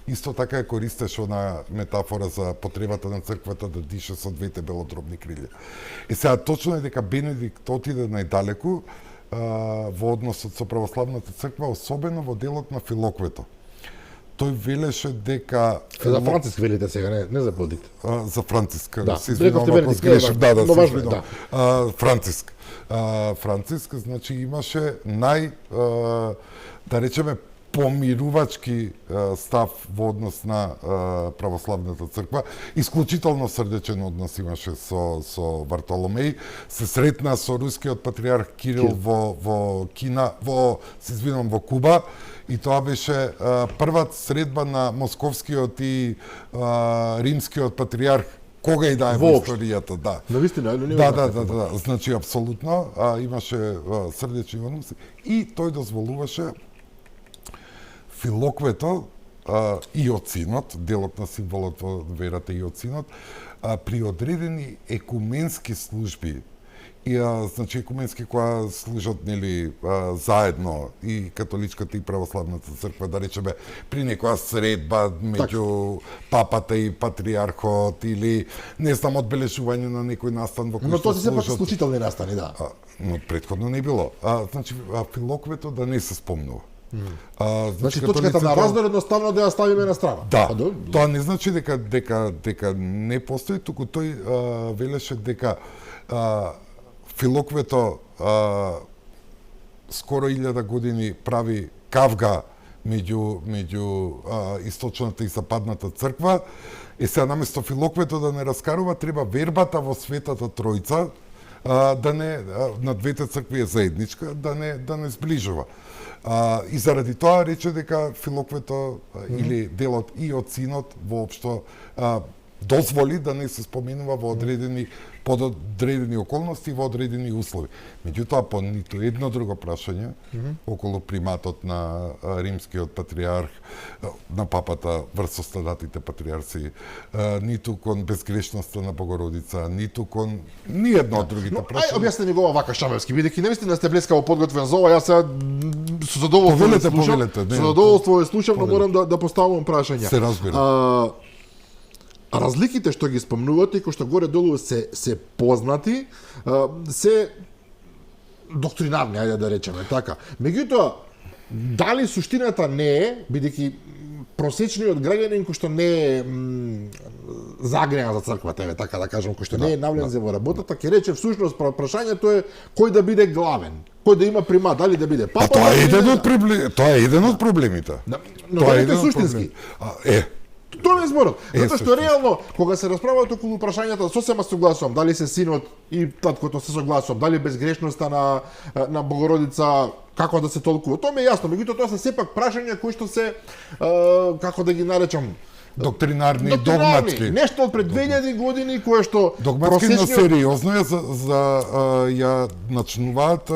исто така ја користеше она метафора за потребата на црквата да дише со двете белодробни крилја. Сега точно е дека Бенедикт отиде најдалеку во односот со православната црква, особено во делот на Филоквето. Тој велеше дека За Франциск велите сега, не за Бенедикт. За Франциск, да, се извинувам ако сгрешив, се извинувам. Франциск. Франциск, значи имаше да речеме, помирувачки став во однос на православната црква. Исклучително срдечен однос имаше со Вартоломеј. Се сретна со рускиот патриарх Кирил во Кина, во Куба. И тоа беше првата средба на московскиот и римскиот патриарх кога и да е во историјата, да. Навистина, да. Значи апсолутно имаше срдечни односи и тој дозволуваше Филоквето и оцинот, делот на символот во верата и оцинот, при одредени екуменски служби, значи екуменски која служат нели заедно и католичката и православната црква, да речеме при некоја средба меѓу папата и патриархот или не знам одбележување на некој настан во кој што тоа се сепак исклучителни настани, да. Но претходно не било. Значи Филоквето да не се спомнува. Значи точката на раздор едноставно да ја ставиме на страна. Да, тоа не значи дека не постои, туку тој велеше дека Филоквето скоро 1000 години прави кавга меѓу источната и западната црква. Сега наместо Филоквето да не раскарува, треба вербата во Светата Тројца на двете цркви е заедничка, да не сближува. И заради тоа рече дека Филоквето или делот и од синот воопшто дозволи да не се споменува во одредени под одредени околности во одредени услови. Меѓутоа, по ниту едно друго прашање околу приматот на римскиот патриарх, на папата врз останатите патриарси, ниту кон безгрешноста на Богородица, ниту кон ниедно од другите прашања. Објасни ми го вака Шамевски, бидејќи навистина сте блескаво подготвен за ова, јас сега со задоволство Повелете, со задоволство слушам, но морам да поставам прашања. Се разбира. Разликите што ги спомнувате, кои што горе-долу се познати, се доктринарни, ајде да речеме така. Меѓутоа, дали суштината не е, бидејќи просечниот граѓанин кој што не е загреан за црквата, така да кажам, кој што не е навлезен во работата, ќе рече всушност прашањето е кој да биде главен, кој да има примат, дали да биде папа. Тоа е еден од проблемите. Но тоа е суштински. Тоа е зборот. Затоа што реално кога се расправаат околу прашањата, сосема согласувам, дали се синот и таткото се согласувам, дали безгрешноста на Богородица како да се толкува. Тоа ми е јасно, меѓутоа тоа се сепак прашања кои што се како да ги наречам доктринарни, догматски. Нешто од пред 2000 години кое што догматски, но сериозно е за ја начнуваат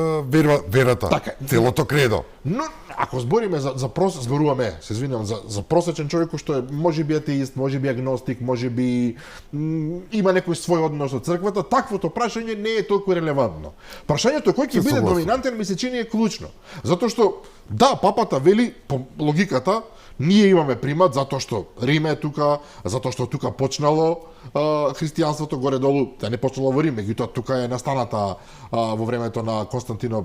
верата. Така, целото кредо. Но ако збориме зборуваме, се извинувам, за просечен човек кој што е можеби атеист, можеби агностик, можеби има некој свој однос со црквата, таквото прашање не е толку релевантно. Прашањето кој ќе биде доминантен ми се чини е клучно. Затоа што да, папата вели по логиката ние имаме примат затоа што Рим е тука, затоа што тука почнало христијанството горе-долу, да не почнало во Рим, меѓутоа тука е настаната во времето на Константин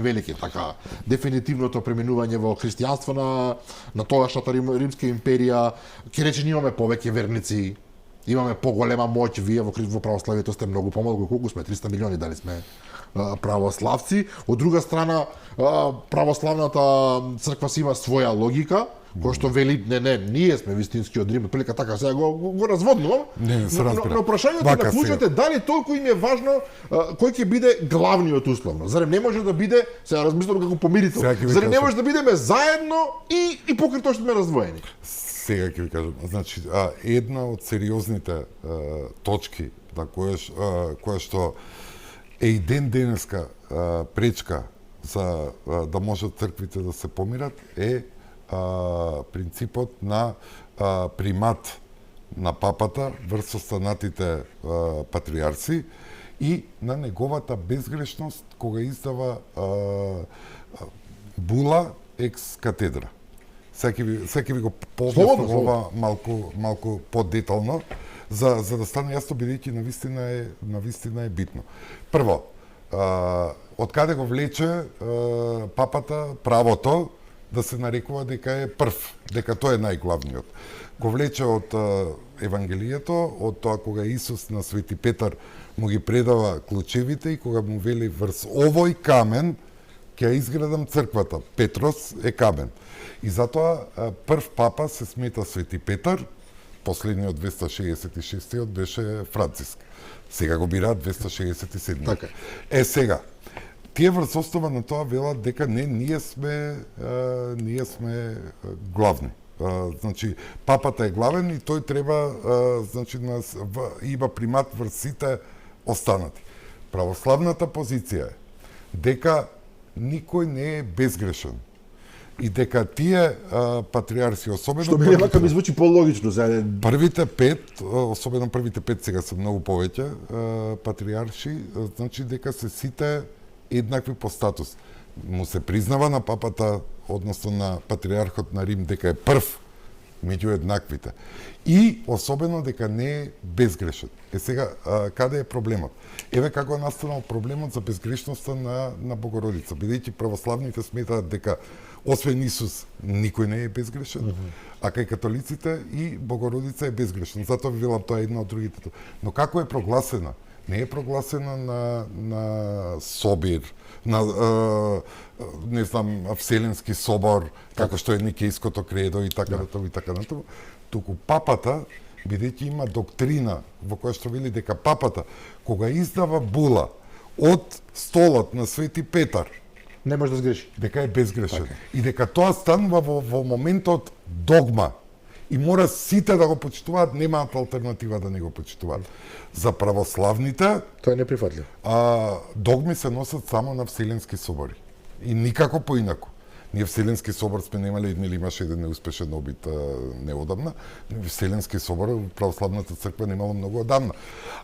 Велики, така дефинитивното преминување во христијанство на тогашната Римска империја, ќе рече ние имаме повеќе верници, имаме поголема моќ, вие во православието сте многу помалку, колку сме 300 милиони, дали сме православци. Од друга страна, православната црква си има своја логика, кој што вели, не, ние сме вистински од Рим, прилика така, сега го разводнувам, но прашањето на клучот е дали толку им е важно кој ќе биде главниот условно. Зарем не може да биде, сега размислам како помирител, зарем не може да бидеме заедно и покрај тоа што сме раздвоени. Сега ќе ви кажам, значи, една од сериозните точки на која што е и денеска пречка за да можат црквите да се помират е принципот на примат на папата врз останатите патриарси и на неговата безгрешност кога издава була екс катедра. Секи ви го пообјаснам ова малку подетално за да стане јасно, бидејќи навистина е битно. Прво, од каде го влече папата правото да се нарекува дека е прв, дека тој е најглавниот. Го влече од Евангелието, од тоа кога Исус на Свети Петар му ги предава клучевите и кога му вели врз овој камен ќе изградам црквата. Петрос е камен. И затоа прв папа се смета Свети Петар, последниот 266-тиот беше Франциск. Сега го бираат 267. Така. Сега, тие врз основа на тоа велат дека не, ние сме главни. Значи, папата е главен и тој треба, значи, има примат врз сите останати. Православната позиција е дека никој не е безгрешен и дека тие патриарси, особено што ми вака ми звучи пологично за првите 5, особено првите 5, сега се многу повеќе патриарши, значи дека се сите еднакви по статус. Му се признава на папата, односно на патриархот на Рим, дека е прв меѓу еднаквите. И особено дека не е безгрешен. Сега, каде е проблемот? Еве како е настанал проблемот за безгрешноста на Богородица. Бидејќи православните сметаат дека освен Исус никој не е безгрешен, а кај католиците и Богородица е безгрешна. Затоа ви велам тоа е една од другите. Но како е прогласена? Не е прогласена на Собир, на не знам, Вселенски собор, како што е Никејското кредо и така натаму и така натаму. Туку папата, бидејќи има доктрина во која што вели дека папата кога издава була од столот на Свети Петар, не може да сгреши. Дека е безгрешен. И дека тоа станува во моментот догма. И мора сите да го почитуваат, немаат алтернатива да не го почитуваат. За православните, тоа е неприфатлив. Догми се носат само на Вселенски собори. И никако поинаку. Ние Вселенски собор сме немали, нели имаше еден неуспешен обид неодамна. Вселенски собор православната црква немало многу одамна.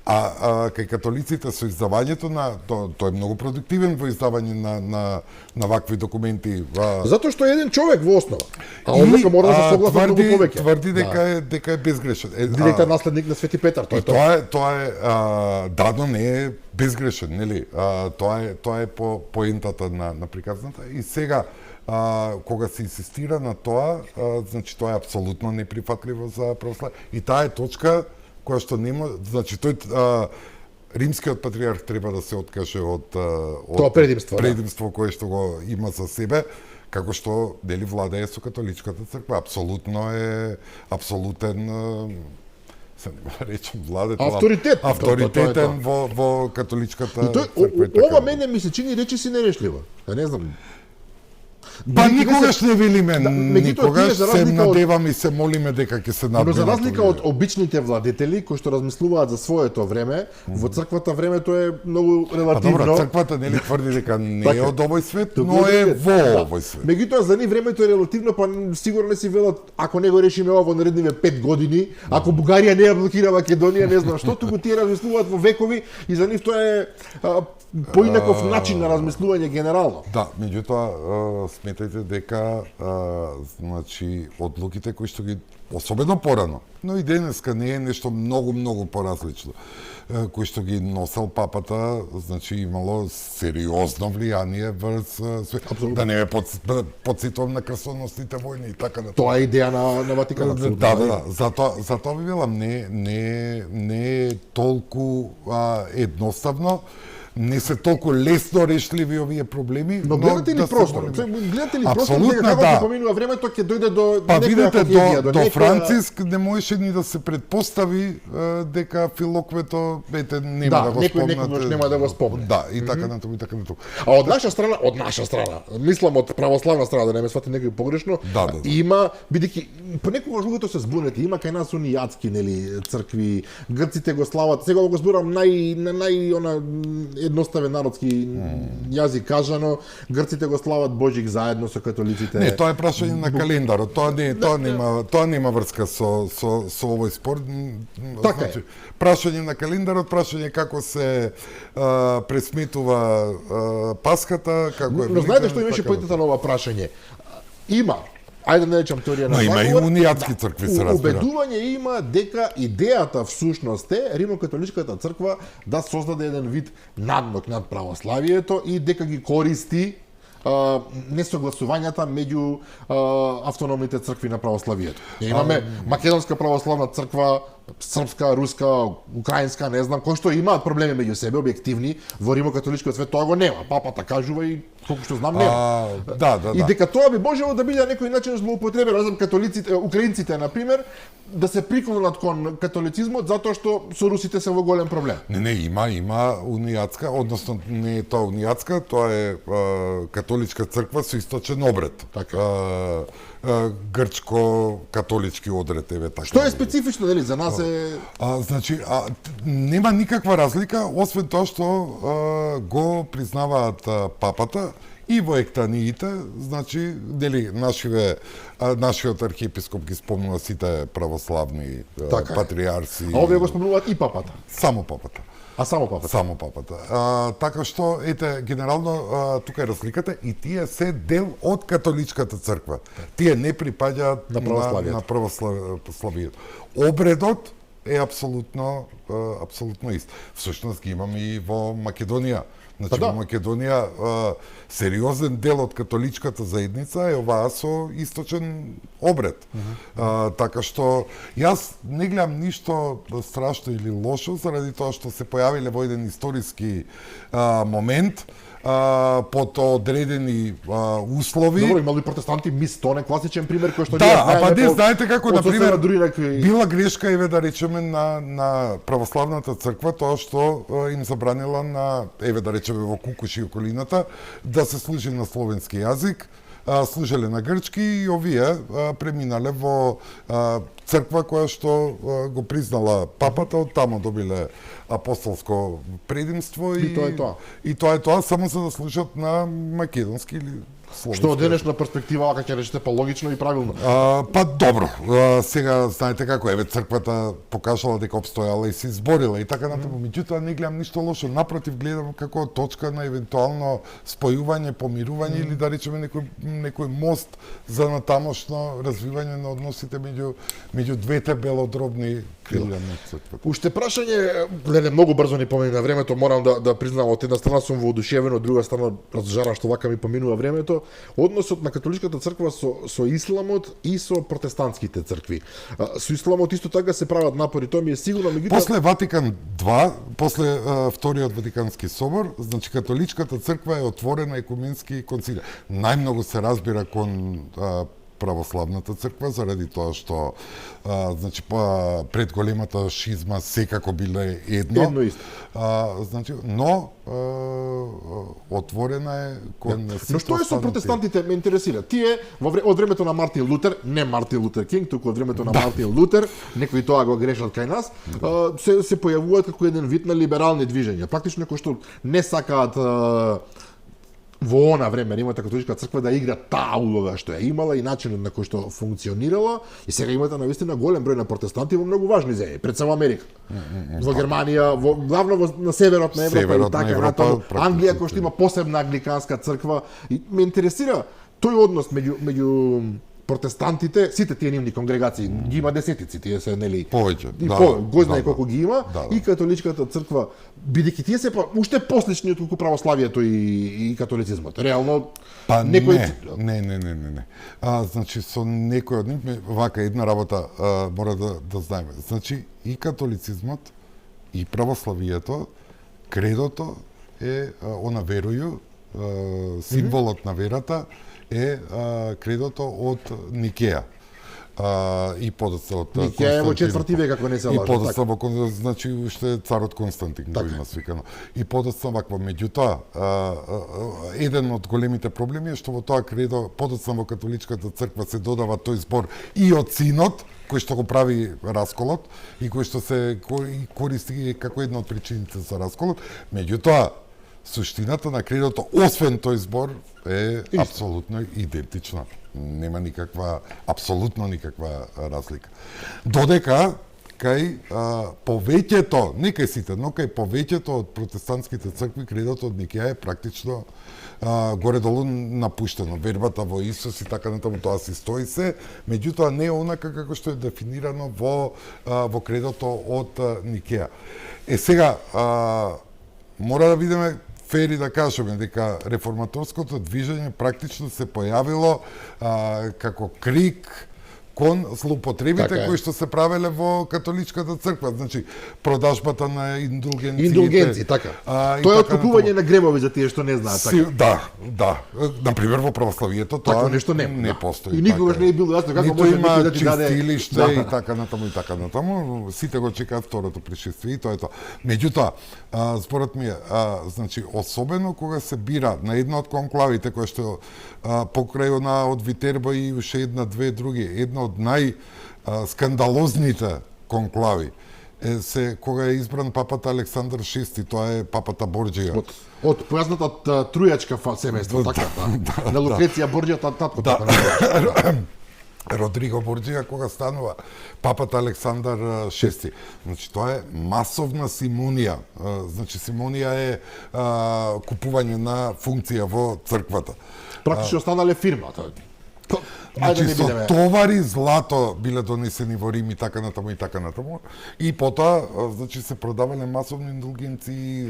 Кај католиците со издавањето на тоа е многу продуктивен во издавање на вакви документи. Затоа што е еден човек во основа. А односно мора да се согласува многу повеќе. Тврди дека е безгрешен. Директен наследник на Свети Петар, тоа е дадо не е безгрешен, нели? Тоа е поентата на приказната. И сега кога се инсистира на тоа, значи тоа е апсолутно неприфатливо за православ. И таа е точка која што нема, значи тој римскиот патриарх треба да се откаже од тоа предимство кое што го има за себе, како што дели владее со католичката црква. Апсолутен се речем владетел, авторитетен во католичката црква. Ова мене ми се чини речиси нерешливо. Не знам. Па никогаш не велиме, никогаш се надеваме и се молиме дека ќе се надвине. Но за разлика од обичните владетели кои што размислуваат за своето време, во црквата времето е многу релативно. Па добро, црквата нели тврди дека не е од овој свет, но е во овој свет. Меѓутоа за нив времето е релативно, па сигурно не си велат ако не го решиме ова во наредниве 5 години, ако Бугарија не ја блокира Македонија, не знам што, туку тие размислуваат во векови и за нив тоа е поинаков начин на размислување генерално. Да, меѓутоа сметајте дека значи одлуките кои што ги особено порано, но и денеска не е нешто многу поразлично, кои што ги носел папата, значи имало сериозно влијание врз да не е подсетувам на крстоносните војни и така натаму. Тоа е идеја на Ватиканот. Да, затоа ви велам не е толку едноставно. Не се толку лесно решливи овие проблеми, но гледате ли простор? Гледате ли простор дека како ќе поминува времето ќе дојде до некоја когезија, до Франциск не можеше ни да се предпостави дека Филоквето нема да го спомнат. Некој нема да го спомне. Да, и така натаму и така натаму. А од наша страна, мислам од православна страна, да не ме свати некој погрешно, има бидејќи понекогаш луѓето се збунети, има кај нас унијатски нели цркви, грците го слават, сега го зборам едноставен народски јазик кажано, грците го слават Божик заедно со католиците. Не, тоа е прашање на календарот. Тоа нема врска со овој спор. Така значи, прашање на календарот, прашање како се пресметува Пасхата, како е. Но знаете што имаше поетата на ова прашање? Има, ајде да речам теорија на има и заговор, унијатски цркви се разбира. Убедување има дека идејата всушност е Римокатоличката црква да создаде еден вид надмок над православието и дека ги користи несогласувањата меѓу автономните цркви на православието. Имаме Македонска православна црква, српска, руска, украинска, не знам, кои што имаат проблеми меѓу себе, објективни, во Римокатоличкиот свет тоа го нема. Папата кажува и колку што знам нема. И дека тоа би можело да биде на некој начин злоупотребено, знам, католиците, украинците на пример, да се приклонат кон католицизмот затоа што со русите се во голем проблем. Не, има унијатска, односно не е тоа унијатска, тоа е католичка црква со источен обред. Така. Грчко-католички одред, еве така. Што е специфично, нели, за нас е... Значи, нема никаква разлика, освен тоа што го признаваат папата и во ектаниите, значи, нели, нашиот архиепископ ги спомнува сите православни патриарси. А овие го спомнуваат и папата? Само папата. Само папата? Само папата. Така што, ете, генерално, тука е разликата и тие се дел од католичката црква. Тие не припаѓаат на православието. Обредот е апсолутно ист. Всушност ги имаме и во Македонија. Значи, во Македонија сериозен дел од католичката заедница е оваа со источен обред. Така што јас не гледам ништо страшно или лошо заради тоа што се појавиле во еден историски момент под одредени услови. Добро, имало и протестанти, тоа е класичен пример кој што знаете како на пример била грешка еве да речеме на православната црква тоа што им забранила на еве да речеме во Кукуш и околината да се служи на словенски јазик, служеле на грчки и овие преминале во црква која што го признала папата, од тамо добиле апостолско предимство и тоа е тоа само за да служат на македонски или словенски. Што од денешна перспектива, ако ќе речете логично и правилно. Па добро, сега знаете како еве црквата покажала дека обстојала и се изборила и така натаму. Меѓутоа не гледам ништо лошо, напротив гледам како точка на евентуално спојување, помирување или да речеме некој мост за натамошно развивање на односите меѓу двете белодробни крилја на црквата. Уште прашање, леле, многу брзо ни помина времето, морам да признам, од една страна сум воодушевен, од друга страна разжаран што вака ми поминува времето. Односот на католичката црква со исламот и со протестантските цркви. Со исламот исто така се прават напори, тоа ми е сигурно, меѓутоа после Ватикан 2, после вториот Ватикански собор, значи католичката црква е отворена екуменски концилија. Најмногу се разбира кон православната црква заради тоа што значи пред големата шизма секако биле едно исто. Значи, но отворена е кон Но што е со протестантите, ме интересира. Тие од времето на Мартин Лутер, не Мартин Лутер Кинг, туку од времето на Мартин Лутер, некои тоа го грешат кај нас, се појавуваат како еден вид на либерални движења. Практично кои што не сакаат во она време Римската католичка црква да игра таа улога што ја имала и начинот на кој што функционирала, и сега имате навистина голем број на протестанти во многу важни земји, пред само Америка. Во Германија, главно на северот на Европа и така натаму. Англија кој што има посебна англиканска црква, и ме интересира тој однос меѓу протестантите, сите тие нивни конгрегации, ги има десетици, тие се нели повеќе. Го знае колку ги има, и католичката црква, бидејќи тие се уште послични од колку православието и католицизмот. Реално некој не. Значи со некој од нив вака една работа мора да знаеме. Значи и католицизмот и православието, кредото е она верују, символот на верата е кредото од Никеја. И подоцна од Никеја во 4 век, ако не се лажам. И подоцна во значи уште царот Константин го има свикано. И подоцна ваква, меѓутоа еден од големите проблеми е што во тоа кредо подоцна во католичката црква се додава тој збор и од синот, кој што го прави расколот и кој што се користи како една од причините за расколот. Меѓутоа суштината на кредото, освен тој збор, е апсолутно идентична. Нема апсолутно никаква разлика. Додека кај повеќето, не кај сите, но кај повеќето од протестантските цркви, кредото од Никеја е практично горе-долу напуштено. Вербата во Исус и така натаму, тоа си стои се, меѓутоа не е онака како што е дефинирано во кредото од Никеја. Сега, мора да видиме фери да кажеме дека реформаторското движење практично се појавило како крик кон злоупотребите кои што се правеле во католичката црква, значи продажбата на индулгенции, така. Тоа е откупување на гревови за тие што не знаат, така. Да. Например во православието тоа нешто не постои. И никогаш не е било јасно како може некој да ти даде чистилиште и така натаму, сите го чекаат второто пришествие и тоа е тоа. Меѓутоа, зборот ми е, значи особено кога се бира на една од конклавите која што покрај она од Витерба и уште една-две други, една од најскандалозните конклави се кога е избран папата Александар VI, тоа е папата Борџија. Од појазната трујачка семејство, така, на Лукреција Борџија, татко. Родриго Борџија кога станува папата Александар VI. Значи тоа е масовна симонија. Значи симонија е купување на функција во црквата. Практично станале фирмата. Значи со товари злато биле донесени во Рим и така натаму. И потоа значи се продавале масовни индулгенции,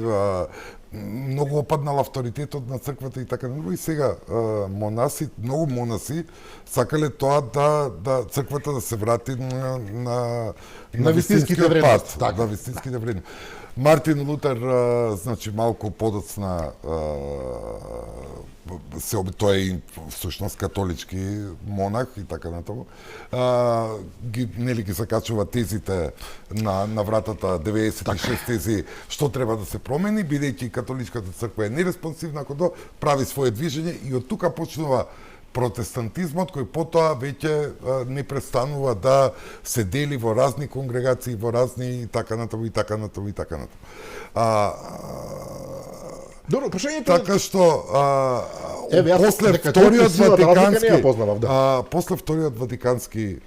многу опаднал авторитетот на црквата и така натаму. И сега многу монаси сакале тоа да црквата да се врати на вистинскиот пат, така. На вистинските вредности. Мартин Лутер, значи малку подоцна тој е всушност католички монах и така натаму. Нели ги закачува тезите на вратата 96 тези што треба да се промени, бидејќи католичката црква е нереспонсивна ако прави свое движење и од тука почнува протестантизмот кој потоа веќе не престанува да се дели во разни конгрегации, во разни и така натаму. Добро, прашањето така што после вториот Ватикански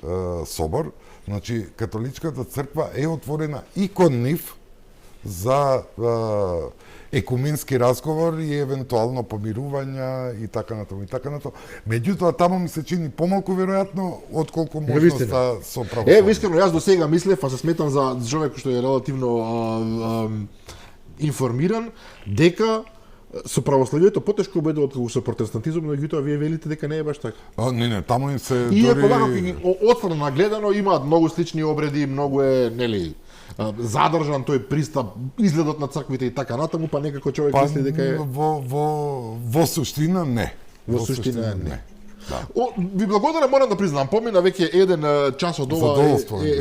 собор, значи католичката црква е отворена и кон нив за екуменски разговор и евентуално помирувања и така натаму. Меѓутоа таму ми се чини помалку веројатно отколку можноста со православие. Искрено јас до сега мислев, а се сметам за човек кој што е релативно информиран, дека со православието потешко обедува отколку со протестантизмот, меѓутоа вие велите дека не е баш така. Не, таму им се Иако отстрана гледано имаат многу слични обреди, многу е, нели, задржан тој пристап, изгледот на црквите и така натаму, па некако човек мисли дека е во суштина не. Во суштина не. Да. Ви благодарам, морам да признам, помина веќе еден час од ова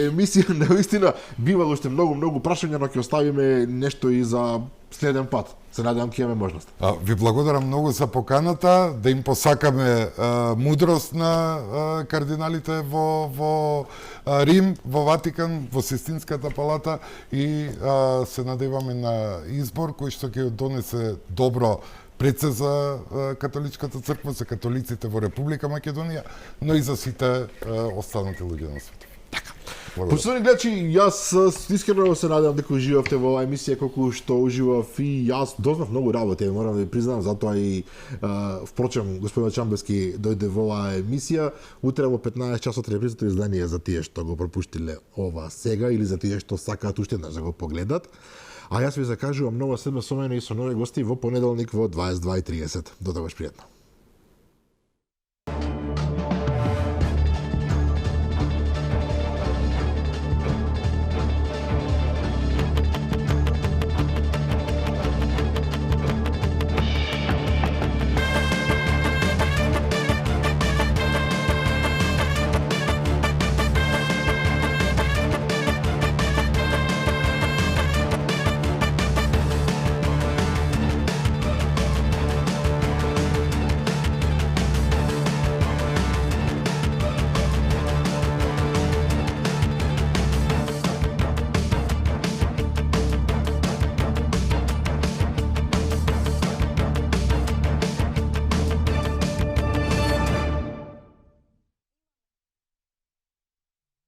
емисија, наистина бивало уште многу прашања, но ќе оставиме нешто и за следен пат. Се надевам ќе имаме можност. Ви благодарам многу за поканата, да им посакаме мудрост на кардиналите во Рим, во Ватикан, во Систинската палата и се надеваме на избор кој што ќе донесе добро пред се за католичката црква, за католиците во Република Македонија, но и за сите останати луѓе на светот. Така. Почитувани гледачи, јас искрено се надевам дека уживавте во оваа емисија колку што уживав и јас дознав многу работи, морам да ви признам, затоа и впрочем господин Чамбески дојде во оваа емисија. Утре во 15 часот репризато издание за тие што го пропуштиле ова сега или за тие што сакаат уште еднаш да го погледат. А јас ви закажувам нова седма со мене и со нови гости во понеделник во 22:30. До тогаш пријатно.